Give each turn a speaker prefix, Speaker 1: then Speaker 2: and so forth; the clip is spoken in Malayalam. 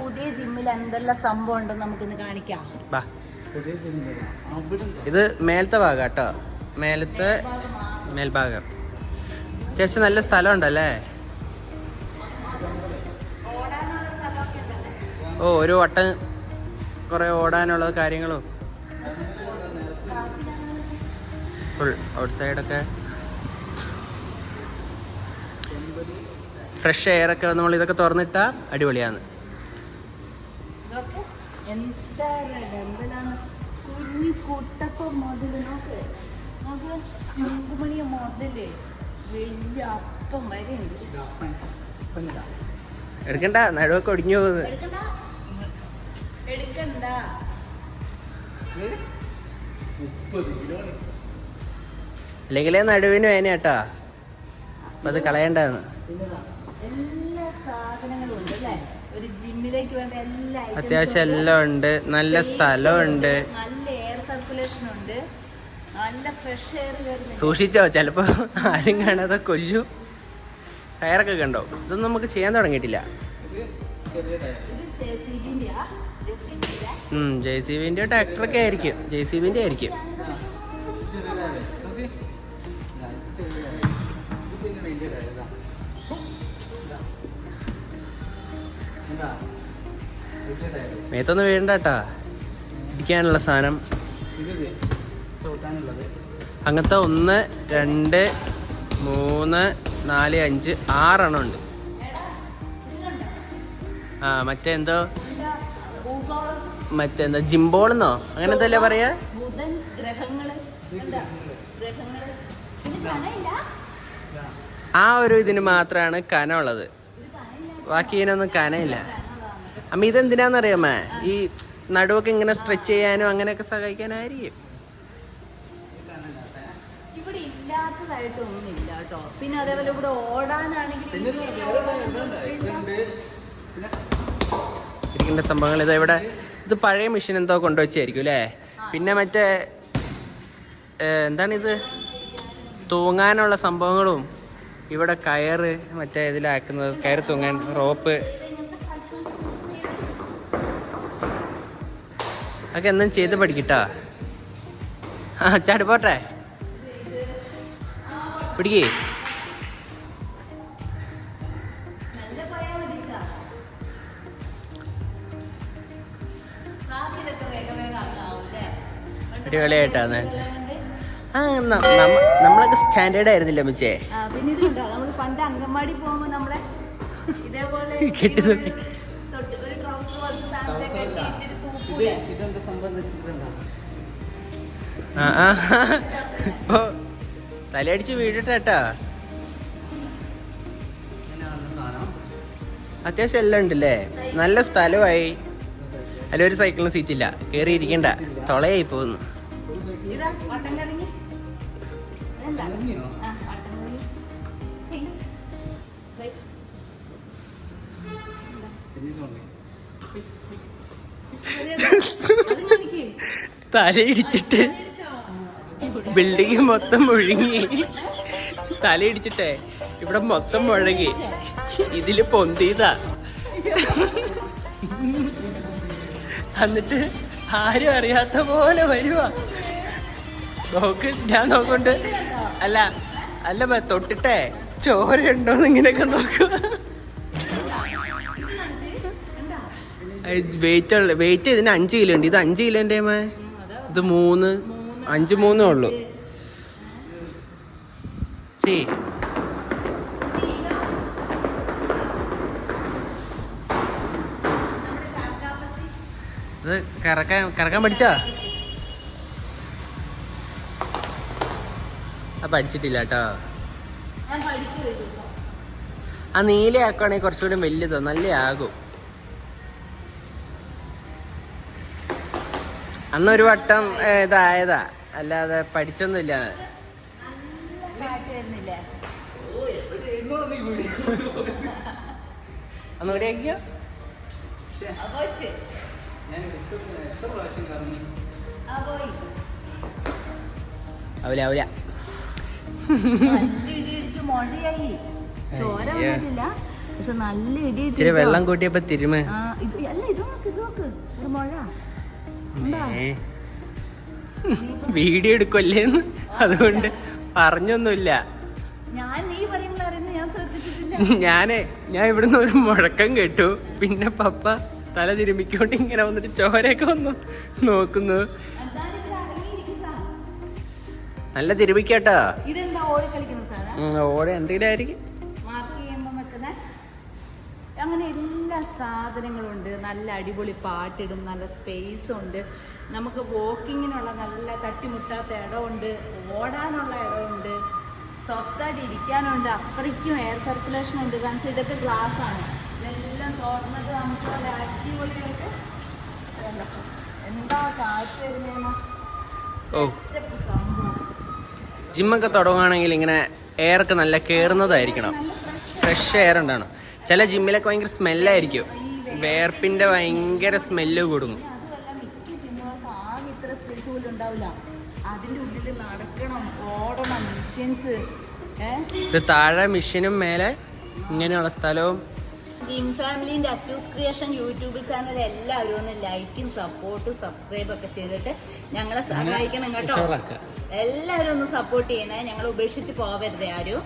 Speaker 1: പുതിയ ജിമ്മിൽ എന്തെല്ലാം സംഭവം ഉണ്ടെന്ന് നമുക്കിന്ന് കാണിക്കാം.
Speaker 2: ഇത് മേലത്തെ ഭാഗം കേട്ടോ, മേലത്തെ മേൽഭാഗം. അത്യാവശ്യം നല്ല സ്ഥലം ഉണ്ടല്ലേ. ഓ, ഒരു വട്ടം കുറെ ഓടാനുള്ള കാര്യങ്ങളും ഫുൾ ഔട്ട് സൈഡൊക്കെ ഫ്രഷ് എയറൊക്കെ നമ്മൾ ഇതൊക്കെ തുറന്നിട്ടാ അടിപൊളിയാണ്.
Speaker 1: ചുങ്കുമണിയ മുതല് വലിയ അപ്പം വരെ
Speaker 2: എടുക്കണ്ട, നടുവൊക്കെ ഒടിഞ്ഞു പോകുന്നത്.
Speaker 1: എടുക്കണ്ട.
Speaker 2: അല്ലെങ്കിലേ നടുവിന് വേന കേട്ടാ, അപ്പൊ അത് കളയണ്ടെന്ന്.
Speaker 1: എല്ലാ സാധനങ്ങളും ഉണ്ട് അല്ലേ, ഒരു ജിമ്മിലേക്ക് വേണ്ട എല്ലാ
Speaker 2: അത്യാവശ്യം എല്ലാം ഉണ്ട്. നല്ല സ്ഥലമുണ്ട്,
Speaker 1: നല്ല എയർ സർക്കുലേഷൻ ഉണ്ട്, നല്ല ഫ്രഷ് എയർ.
Speaker 2: സൂക്ഷിച്ചോ, ചിലപ്പോ ആരും കാണാതെ കൊല്ലു. ടയറൊക്കെ കണ്ടോ? ഇതൊന്നും നമുക്ക് ചെയ്യാൻ തുടങ്ങിയിട്ടില്ല. JCBന്റെ ട്രാക്ടറൊക്കെ ആയിരിക്കും, JCBന്റെ ആയിരിക്കും. മേത്തൊന്നും വീഴണ്ടാട്ടാ, ഇരിക്കാനുള്ള സാധനം അങ്ങനത്തെ 1 2 3 4 5 6 ഉണ്ട്. മറ്റെന്തോ ജിംബോളെന്നോ അങ്ങനെ എന്തല്ലേ പറയാ. ആ ഒരു ഇതിന് മാത്രമാണ് കനമുള്ളത്, ബാക്കി ഇതിനൊന്നും കനയില്ല. അമ്മ ഇതെന്തിനാന്നറിയാമേ, ഈ നടുവൊക്കെ ഇങ്ങനെ സ്ട്രെച്ച് ചെയ്യാനും അങ്ങനെയൊക്കെ സഹായിക്കാനായിരിക്കും.
Speaker 1: ഇവിടെ ഇല്ലാത്തതായിട്ടൊന്നും ഇല്ല കേട്ടോ. പിന്നെ അതേപോലെ ഇവിടെ ഓടാനാണെങ്കിൽ
Speaker 2: ഇരിക്കേണ്ട സംഭവങ്ങൾ ഇതാ ഇവിടെ. ഇത് പഴയ മെഷീൻ എന്തോ കൊണ്ടുവച്ചായിരിക്കും അല്ലേ. പിന്നെ മറ്റേ എന്താണിത്, തൂങ്ങാനുള്ള സംഭവങ്ങളും ഇവിടെ കയറ് മറ്റേ ഇതിലാക്കുന്നത്, കയറ് തൂങ്ങാൻ റോപ്പ് ഒക്കെ എന്തും ചെയ്ത് പഠിക്കട്ടാ. ചാടി പോട്ടെ, പിടിക്കേ. അടിപൊളിയായിട്ടാണ്. നമ്മളൊക്കെ സ്റ്റാൻഡേർഡ് ആയിരുന്നില്ല മിച്ചേ.
Speaker 1: പിന്നെ ഇതുണ്ടോ, നമ്മൾ പണ്ട് അംഗൻവാടി പോകുമ്പോ നമ്മളെ ഇതേപോലെ
Speaker 2: കെട്ടി നോക്കി
Speaker 1: ഒരു ട്രൗസർ പോലത്തെ സാധനത്തെ കെട്ടിയിട്ട് തൂക്കൂലെ.
Speaker 2: ഇപ്പൊ തലയടിച്ച് വീഴട്ടാ. അത്യാവശ്യം എല്ലാം ഉണ്ടല്ലേ, നല്ല സ്ഥലമായി. അല്ല, ഒരു സൈക്കിളിന് സീറ്റ് ഇല്ല, കയറി ഇരിക്കണ്ട, തൊളയായി പോകുന്നു. തലയിടിച്ചിട്ട് ബിൽഡിങ് മൊത്തം മുഴുങ്ങി. തലയിടിച്ചിട്ടേ ഇവിടെ മൊത്തം മുഴങ്ങി. ഇതില് പൊന്തിയതാ. എന്നിട്ട് ആരും അറിയാത്ത പോലെ വരുവാ. നോക്ക്, ഞാൻ നോക്കൊണ്ട് അല്ല തൊട്ടിട്ടേ ചോരയുണ്ടോന്ന് ഇങ്ങനെയൊക്കെ നോക്കുക. വെയിറ്റ് ഇതിന് 5 കിലോ ഉണ്ട്. ഇത് 5 കിലോന്റെ ഇത് 3 5 3 ഉള്ളു. ശരി, ഇത് കറക്കാൻ പഠിച്ചാ? പഠിച്ചിട്ടില്ല കേട്ടോ. ആ നീലയാക്കുവാണെങ്കിൽ കുറച്ചുകൂടി വലുതോ നല്ല ആകും. അന്നൊരു വട്ടം ഇതായതാ, അല്ലാതെ പഠിച്ചൊന്നുമില്ല. ഒന്നുകൂടി ആക്കിയോ. ആവില്ല ആവില്ല.
Speaker 1: ചോര വന്നിട്ടില്ല, പക്ഷെ നല്ല ഇടി.
Speaker 2: ഇച്ചിരി വെള്ളം കൂട്ടിയപ്പോ തിരുമ.
Speaker 1: അല്ല, മുഴ
Speaker 2: വീഡിയോ എടുക്കുമല്ലേന്ന് അതുകൊണ്ട് പറഞ്ഞൊന്നുമില്ല.
Speaker 1: നീ പറയുമ്പോൾ അറിയുന്നത് ഞാൻ ശ്രദ്ധിച്ചിട്ടില്ല.
Speaker 2: ഞാൻ ഇവിടുന്ന് ഒരു മുഴക്കം കേട്ടു. പിന്നെ പപ്പ തല തിരുമ്മിക്കൊണ്ട് ഇങ്ങനെ വന്നിട്ട് ചോരയൊക്കെ വന്നു നോക്കുന്നു. നല്ല തിരുമിക്കട്ടോ. ഓടെ എന്തെങ്കിലും ആയിരിക്കും.
Speaker 1: അങ്ങനെ എല്ലാ സാധനങ്ങളും ഉണ്ട്. നല്ല അടിപൊളി പാട്ടിടും, നല്ല സ്പേസ് ഉണ്ട്. നമുക്ക് വോക്കിങ്ങിനുള്ള നല്ല തട്ടിമുട്ടാത്ത ഇടമുണ്ട്, ഓടാനുള്ള ഇടമുണ്ട്, സ്വസ്ഥമായിട്ട് ഇരിക്കാനുണ്ട്. അത്രയ്ക്കും എയർ സർക്കുലേഷൻ ഉണ്ട്. കാരണം ഇതൊക്കെ ഗ്ലാസ് ആണ്. ഇതെല്ലാം തുറന്നിട്ട് നമുക്ക് നല്ല അടിപൊളിയായിട്ട് എന്താ കാറ്റ് വരുന്നതെന്ന്
Speaker 2: ജിമ്മൊക്കെ തുടങ്ങുകയാണെങ്കിൽ ഇങ്ങനെ എയറൊക്കെ നല്ല കയറുന്നതായിരിക്കണം. Fresh air ഉണ്ടാണ്. ചില ജിമ്മിലൊക്കെ ഭയങ്കര സ്മെല്ലായിരിക്കും. വേർപ്പിന്റെ ഭയങ്കര സ്മെല്ല് കൊടുക്കും.
Speaker 1: മിക്ക ജിമ്മുകൾക്ക് ആകെ ഇത്ര സ്പേസ് പോലും ഉണ്ടാവില്ല. അതിൻ്റെ ഉള്ളിൽ നടക്കണം, ഓടണം, മെഷീൻസ്.
Speaker 2: ഇത് താഴെ മെഷീനും മേലെ ഇങ്ങനെയുള്ള സ്ഥലവും.
Speaker 1: Gym ഫാമിലിൻ്റെ Achus creation YouTube channel എല്ലാവരും ഒന്ന് ലൈക്കും സപ്പോർട്ടും സബ്സ്ക്രൈബ് ഒക്കെ ചെയ്തിട്ട് ഞങ്ങളെ സഹായിക്കണം കേട്ടോ. എല്ലാവരും ഒന്ന് സപ്പോർട്ട് ചെയ്യണേ. ഞങ്ങൾ ഉപേക്ഷിച്ച് പോവരുത് ആരും.